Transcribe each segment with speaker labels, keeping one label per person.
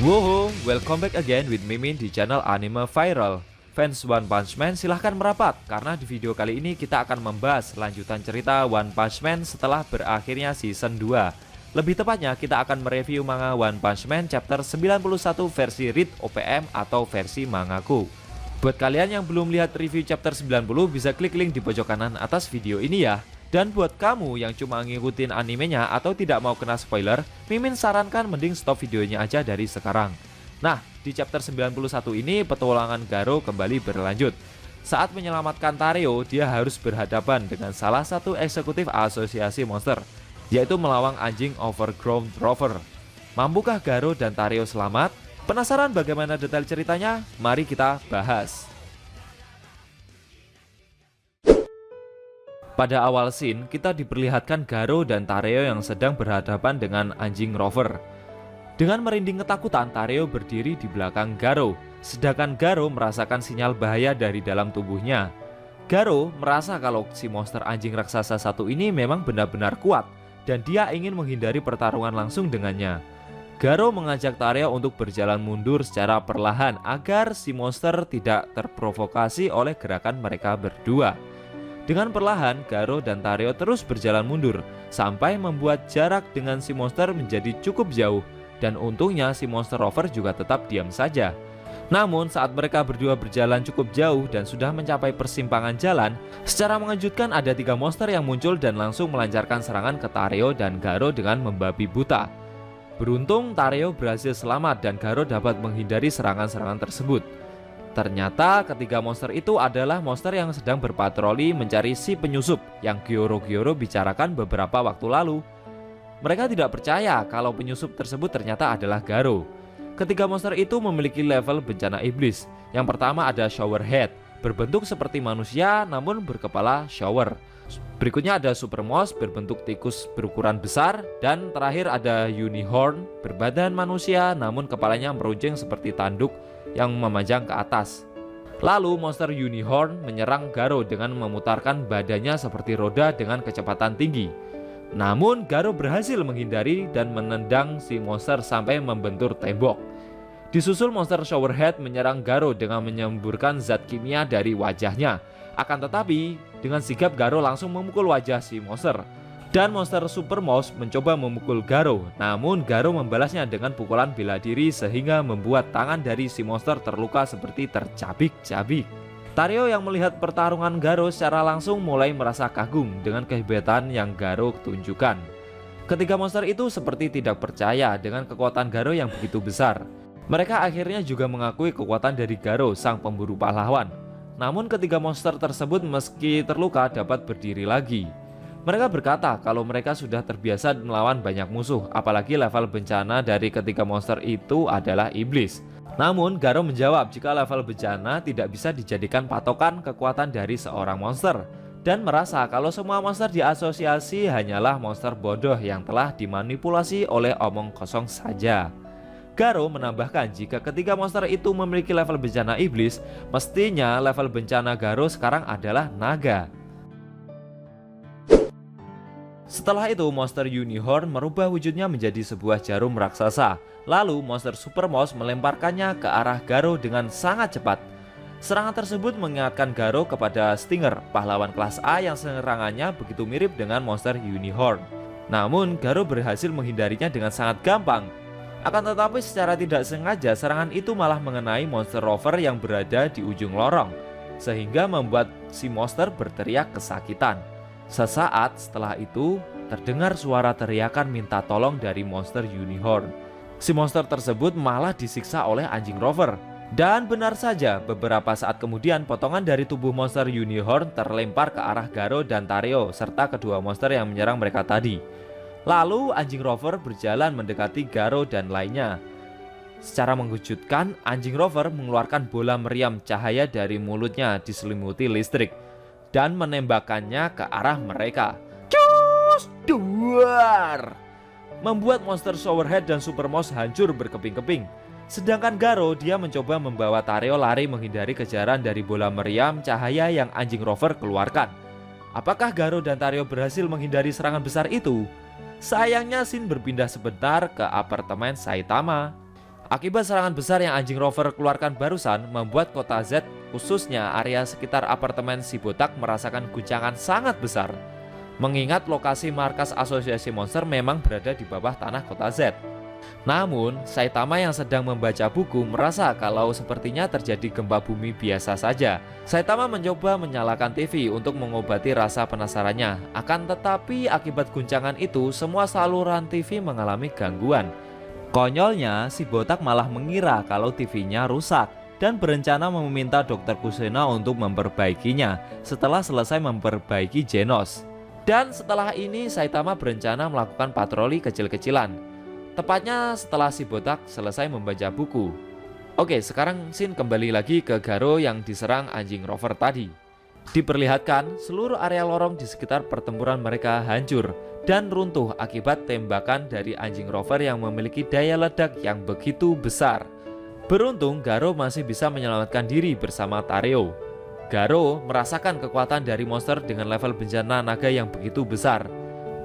Speaker 1: Woho, welcome back again with Mimin di channel Anime Viral. Fans One Punch Man silahkan merapat, karena di video kali ini kita akan membahas lanjutan cerita One Punch Man setelah berakhirnya season 2. Lebih tepatnya kita akan mereview manga One Punch Man chapter 91 versi Read OPM atau versi mangaku. Buat kalian yang belum lihat review chapter 90 bisa klik link di pojok kanan atas video ini ya. Dan buat kamu yang cuma ngikutin animenya atau tidak mau kena spoiler, Mimin sarankan mending stop videonya aja dari sekarang. Nah, di chapter 91 ini petualangan Garo kembali berlanjut. Saat menyelamatkan Tareo, dia harus berhadapan dengan salah satu eksekutif asosiasi monster, yaitu melawang anjing Overgrown Rover. Mampukah Garo dan Tareo selamat? Penasaran bagaimana detail ceritanya? Mari kita bahas. Pada awal scene, kita diperlihatkan Garo dan Tareo yang sedang berhadapan dengan anjing Rover. Dengan merinding ketakutan, Tareo berdiri di belakang Garo, sedangkan Garo merasakan sinyal bahaya dari dalam tubuhnya. Garo merasa kalau si monster anjing raksasa satu ini memang benar-benar kuat, dan dia ingin menghindari pertarungan langsung dengannya. Garo mengajak Tareo untuk berjalan mundur secara perlahan agar si monster tidak terprovokasi oleh gerakan mereka berdua. Dengan perlahan, Garo dan Tareo terus berjalan mundur sampai membuat jarak dengan si monster menjadi cukup jauh, dan untungnya si monster Rover juga tetap diam saja. Namun saat mereka berdua berjalan cukup jauh dan sudah mencapai persimpangan jalan, secara mengejutkan ada 3 monster yang muncul dan langsung melancarkan serangan ke Tareo dan Garo dengan membabi buta. Beruntung Tareo berhasil selamat dan Garo dapat menghindari serangan-serangan tersebut. Ternyata ketiga monster itu adalah monster yang sedang berpatroli mencari si penyusup yang Gyoro-Gyoro bicarakan beberapa waktu lalu. Mereka tidak percaya kalau penyusup tersebut ternyata adalah Garo. Ketiga monster itu memiliki level bencana iblis. Yang pertama ada Showerhead, berbentuk seperti manusia namun berkepala shower. Berikutnya ada Supermouse, berbentuk tikus berukuran besar. Dan terakhir ada Unihorn, berbadan manusia namun kepalanya meruncing seperti tanduk yang memanjang ke atas. Lalu monster Unihorn menyerang Garo dengan memutarkan badannya seperti roda dengan kecepatan tinggi. Namun Garo berhasil menghindari dan menendang si monster sampai membentur tembok. Disusul monster Showerhead menyerang Garo dengan menyemburkan zat kimia dari wajahnya. Akan tetapi dengan sigap Garo langsung memukul wajah si monster. Dan monster Supermouse mencoba memukul Garo, namun Garo membalasnya dengan pukulan bela diri sehingga membuat tangan dari si monster terluka seperti tercabik-cabik. Tareo yang melihat pertarungan Garo secara langsung mulai merasa kagum dengan kehebatan yang Garo tunjukkan. Ketiga monster itu seperti tidak percaya dengan kekuatan Garo yang begitu besar. Mereka akhirnya juga mengakui kekuatan dari Garo, sang pemburu pahlawan. Namun ketiga monster tersebut meski terluka dapat berdiri lagi. Mereka berkata kalau mereka sudah terbiasa melawan banyak musuh, apalagi level bencana dari ketiga monster itu adalah iblis. Namun Garo menjawab jika level bencana tidak bisa dijadikan patokan kekuatan dari seorang monster, dan merasa kalau semua monster di asosiasi hanyalah monster bodoh yang telah dimanipulasi oleh omong kosong saja. Garo menambahkan jika ketiga monster itu memiliki level bencana iblis, mestinya level bencana Garo sekarang adalah naga. Setelah itu monster Unihorn merubah wujudnya menjadi sebuah jarum raksasa. Lalu monster Supermouse melemparkannya ke arah Garo dengan sangat cepat. Serangan tersebut mengingatkan Garo kepada Stinger, pahlawan kelas A yang serangannya begitu mirip dengan monster Unihorn. Namun Garo berhasil menghindarinya dengan sangat gampang. Akan tetapi secara tidak sengaja serangan itu malah mengenai monster Rover yang berada di ujung lorong, sehingga membuat si monster berteriak kesakitan. Sesaat setelah itu, terdengar suara teriakan minta tolong dari monster Unihorn. Si monster tersebut malah disiksa oleh anjing Rover. Dan benar saja, beberapa saat kemudian potongan dari tubuh monster Unihorn terlempar ke arah Garo dan Tareo serta kedua monster yang menyerang mereka tadi. Lalu anjing Rover berjalan mendekati Garo dan lainnya. Secara mengejutkan, anjing Rover mengeluarkan bola meriam cahaya dari mulutnya diselimuti listrik dan menembakkannya ke arah mereka. Cus! Duar! Membuat monster Showerhead dan Supermouse hancur berkeping-keping. Sedangkan Garo, dia mencoba membawa Tareo lari menghindari kejaran dari bola meriam cahaya yang anjing Rover keluarkan. Apakah Garo dan Tareo berhasil menghindari serangan besar itu? Sayangnya scene berpindah sebentar ke apartemen Saitama. Akibat serangan besar yang anjing rover keluarkan barusan membuat kota Z, khususnya area sekitar apartemen si botak, merasakan guncangan sangat besar. Mengingat lokasi markas asosiasi monster memang berada di bawah tanah kota Z. Namun, Saitama yang sedang membaca buku merasa kalau sepertinya terjadi gempa bumi biasa saja. Saitama mencoba menyalakan TV untuk mengobati rasa penasarannya. Akan tetapi akibat guncangan itu, semua saluran TV mengalami gangguan. Konyolnya, si botak malah mengira kalau TV-nya rusak dan berencana meminta dokter Kusena untuk memperbaikinya setelah selesai memperbaiki Genos. Dan setelah ini, Saitama berencana melakukan patroli kecil-kecilan. Tepatnya setelah si botak selesai membaca buku. Oke, sekarang scene kembali lagi ke Garo yang diserang anjing rover tadi. Diperlihatkan seluruh area lorong di sekitar pertempuran mereka hancur dan runtuh akibat tembakan dari anjing rover yang memiliki daya ledak yang begitu besar. Beruntung Garo masih bisa menyelamatkan diri bersama Tareo. Garo merasakan kekuatan dari monster dengan level bencana naga yang begitu besar.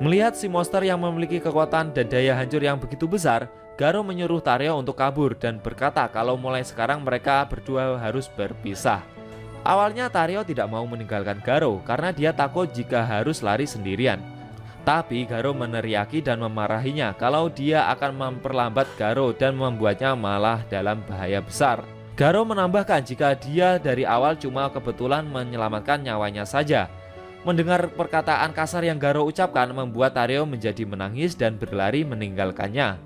Speaker 1: Melihat si monster yang memiliki kekuatan dan daya hancur yang begitu besar, Garo menyuruh Tareo untuk kabur dan berkata kalau mulai sekarang mereka berdua harus berpisah. Awalnya Tareo tidak mau meninggalkan Garo karena dia takut jika harus lari sendirian. Tapi Garo meneriaki dan memarahinya kalau dia akan memperlambat Garo dan membuatnya malah dalam bahaya besar. Garo menambahkan jika dia dari awal cuma kebetulan menyelamatkan nyawanya saja. Mendengar perkataan kasar yang Garo ucapkan membuat Tareo menjadi menangis dan berlari meninggalkannya.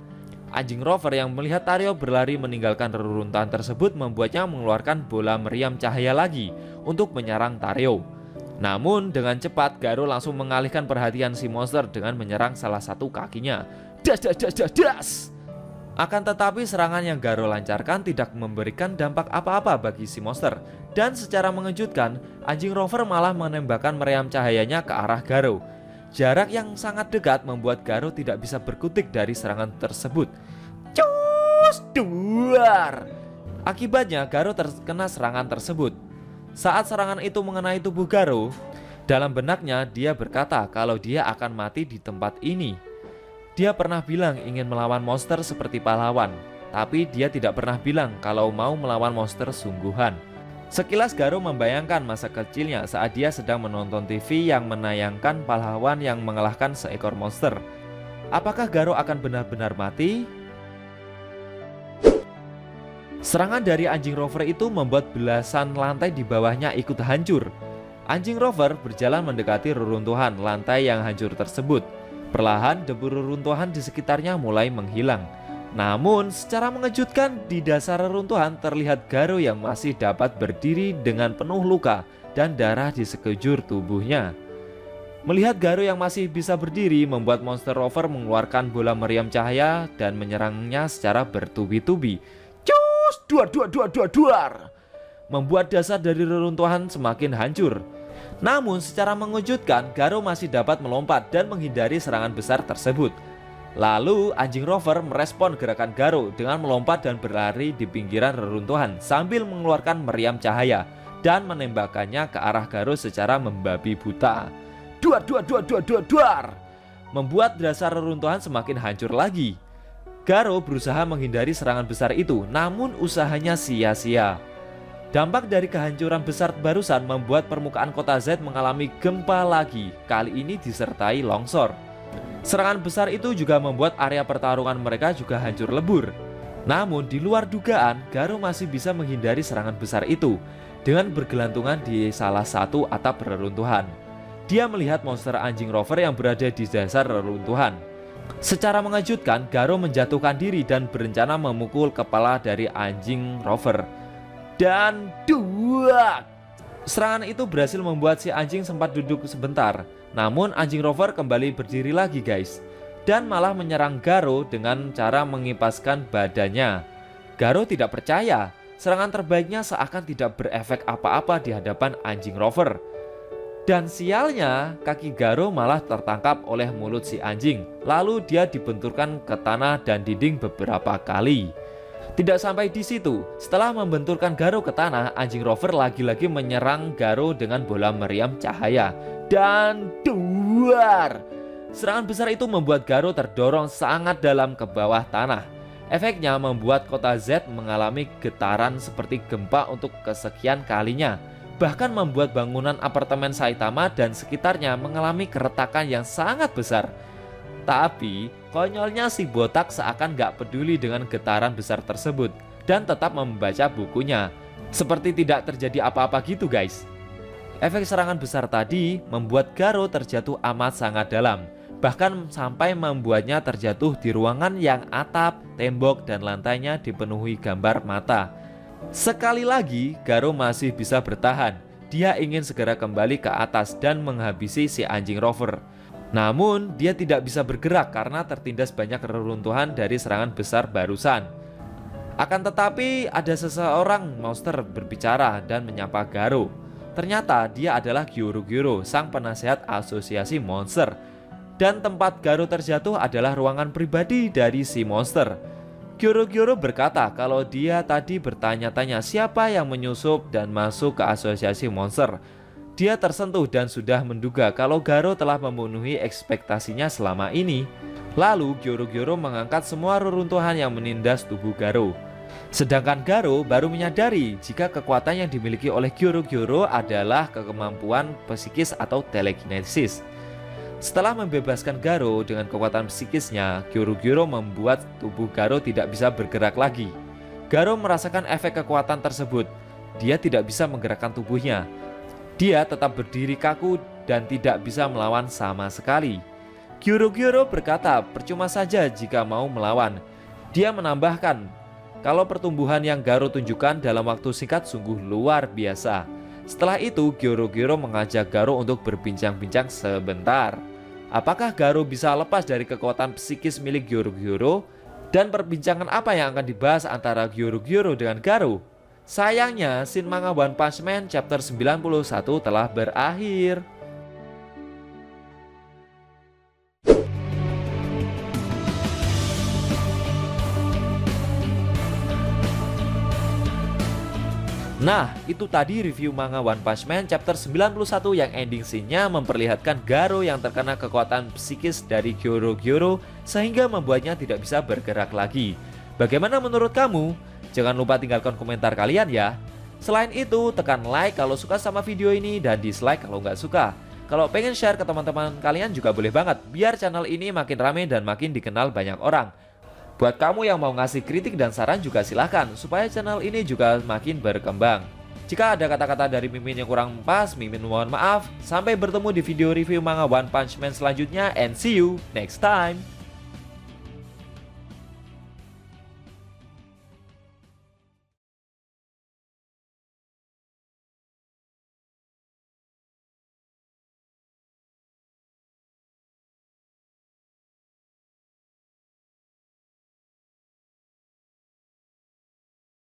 Speaker 1: Anjing rover yang melihat Tareo berlari meninggalkan reruntuhan tersebut membuatnya mengeluarkan bola meriam cahaya lagi untuk menyerang Tareo. Namun dengan cepat Garo langsung mengalihkan perhatian si monster dengan menyerang salah satu kakinya. Das! Akan tetapi serangan yang Garo lancarkan tidak memberikan dampak apa-apa bagi si monster. Dan secara mengejutkan, anjing rover malah menembakkan meriam cahayanya ke arah Garo. Jarak yang sangat dekat membuat Garo tidak bisa berkutik dari serangan tersebut. Cus! Duar! Akibatnya Garo terkena serangan tersebut. Saat serangan itu mengenai tubuh Garo, dalam benaknya dia berkata kalau dia akan mati di tempat ini. Dia pernah bilang ingin melawan monster seperti pahlawan, tapi dia tidak pernah bilang kalau mau melawan monster sungguhan. Sekilas Garo membayangkan masa kecilnya saat dia sedang menonton TV yang menayangkan pahlawan yang mengalahkan seekor monster. Apakah Garo akan benar-benar mati? Serangan dari anjing rover itu membuat belasan lantai di bawahnya ikut hancur. Anjing rover berjalan mendekati reruntuhan lantai yang hancur tersebut. Perlahan debu reruntuhan di sekitarnya mulai menghilang. Namun secara mengejutkan di dasar reruntuhan terlihat Garo yang masih dapat berdiri dengan penuh luka dan darah di sekujur tubuhnya. Melihat Garo yang masih bisa berdiri membuat monster rover mengeluarkan bola meriam cahaya dan menyerangnya secara bertubi-tubi. Cus! Duar! Membuat dasar dari reruntuhan semakin hancur. Namun secara mengejutkan Garo masih dapat melompat dan menghindari serangan besar tersebut. Lalu anjing rover merespon gerakan Garo dengan melompat dan berlari di pinggiran reruntuhan sambil mengeluarkan meriam cahaya dan menembakkannya ke arah Garo secara membabi buta. Duar! Membuat dasar reruntuhan semakin hancur lagi. Garo berusaha menghindari serangan besar itu, namun usahanya sia-sia. Dampak dari kehancuran besar barusan membuat permukaan kota Z mengalami gempa lagi, kali ini disertai longsor. Serangan besar itu juga membuat area pertarungan mereka juga hancur lebur. Namun di luar dugaan, Garo masih bisa menghindari serangan besar itu dengan bergelantungan di salah satu atap reruntuhan. Dia melihat monster anjing rover yang berada di dasar reruntuhan. Secara mengejutkan, Garo menjatuhkan diri dan berencana memukul kepala dari anjing rover. Dan duak! Serangan itu berhasil membuat si anjing sempat duduk sebentar. Namun anjing rover kembali berdiri lagi guys, dan malah menyerang Garo dengan cara mengipaskan badannya. Garo tidak percaya, serangan terbaiknya seakan tidak berefek apa-apa di hadapan anjing rover. Dan sialnya, kaki Garo malah tertangkap oleh mulut si anjing. Lalu dia dibenturkan ke tanah dan dinding beberapa kali. Tidak sampai di situ, setelah membenturkan Garo ke tanah, anjing rover lagi-lagi menyerang Garo dengan bola meriam cahaya. Dan duar! Serangan besar itu membuat Garo terdorong sangat dalam ke bawah tanah. Efeknya membuat kota Z mengalami getaran seperti gempa untuk kesekian kalinya. Bahkan membuat bangunan apartemen Saitama dan sekitarnya mengalami keretakan yang sangat besar. Tapi, konyolnya si botak seakan gak peduli dengan getaran besar tersebut dan tetap membaca bukunya. Seperti tidak terjadi apa-apa gitu guys. Efek serangan besar tadi membuat Garo terjatuh amat sangat dalam. Bahkan sampai membuatnya terjatuh di ruangan yang atap, tembok, dan lantainya dipenuhi gambar mata. Sekali lagi, Garo masih bisa bertahan. Dia ingin segera kembali ke atas dan menghabisi si anjing rover. Namun, dia tidak bisa bergerak karena tertindas banyak reruntuhan dari serangan besar barusan. Akan tetapi, ada seseorang monster berbicara dan menyapa Garo. Ternyata dia adalah Gyoro-Gyoro, sang penasehat asosiasi monster. Dan tempat Garo terjatuh adalah ruangan pribadi dari si monster. Gyoro-Gyoro berkata kalau dia tadi bertanya-tanya siapa yang menyusup dan masuk ke asosiasi monster. Dia tersentuh dan sudah menduga kalau Garo telah memenuhi ekspektasinya selama ini. Lalu Gyoro-Gyoro mengangkat semua reruntuhan yang menindas tubuh Garo. Sedangkan Garo baru menyadari jika kekuatan yang dimiliki oleh Gyoro-Gyoro adalah kemampuan psikis atau telekinesis. Setelah membebaskan Garo dengan kekuatan psikisnya, Gyoro-Gyoro membuat tubuh Garo tidak bisa bergerak lagi. Garo merasakan efek kekuatan tersebut. Dia tidak bisa menggerakkan tubuhnya. Dia tetap berdiri kaku dan tidak bisa melawan sama sekali. Gyoro-Gyoro berkata percuma saja jika mau melawan. Dia menambahkan kalau pertumbuhan yang Garo tunjukkan dalam waktu singkat sungguh luar biasa. Setelah itu, Gyoro-Gyoro mengajak Garo untuk berbincang-bincang sebentar. Apakah Garo bisa lepas dari kekuatan psikis milik Gyoro-Gyoro? Dan perbincangan apa yang akan dibahas antara Gyoro-Gyoro dengan Garo? Sayangnya, scene manga One Punch Man chapter 91 telah berakhir. Nah, itu tadi review manga One Punch Man chapter 91 yang ending scene-nya memperlihatkan Garo yang terkena kekuatan psikis dari Gyoro-Gyoro sehingga membuatnya tidak bisa bergerak lagi. Bagaimana menurut kamu? Jangan lupa tinggalkan komentar kalian ya. Selain itu, tekan like kalau suka sama video ini dan dislike kalau nggak suka. Kalau pengen share ke teman-teman kalian juga boleh banget, biar channel ini makin rame dan makin dikenal banyak orang. Buat kamu yang mau ngasih kritik dan saran juga silahkan, supaya channel ini juga makin berkembang. Jika ada kata-kata dari Mimin yang kurang pas, Mimin mohon maaf. Sampai bertemu di video review manga One Punch Man selanjutnya, and see you next time.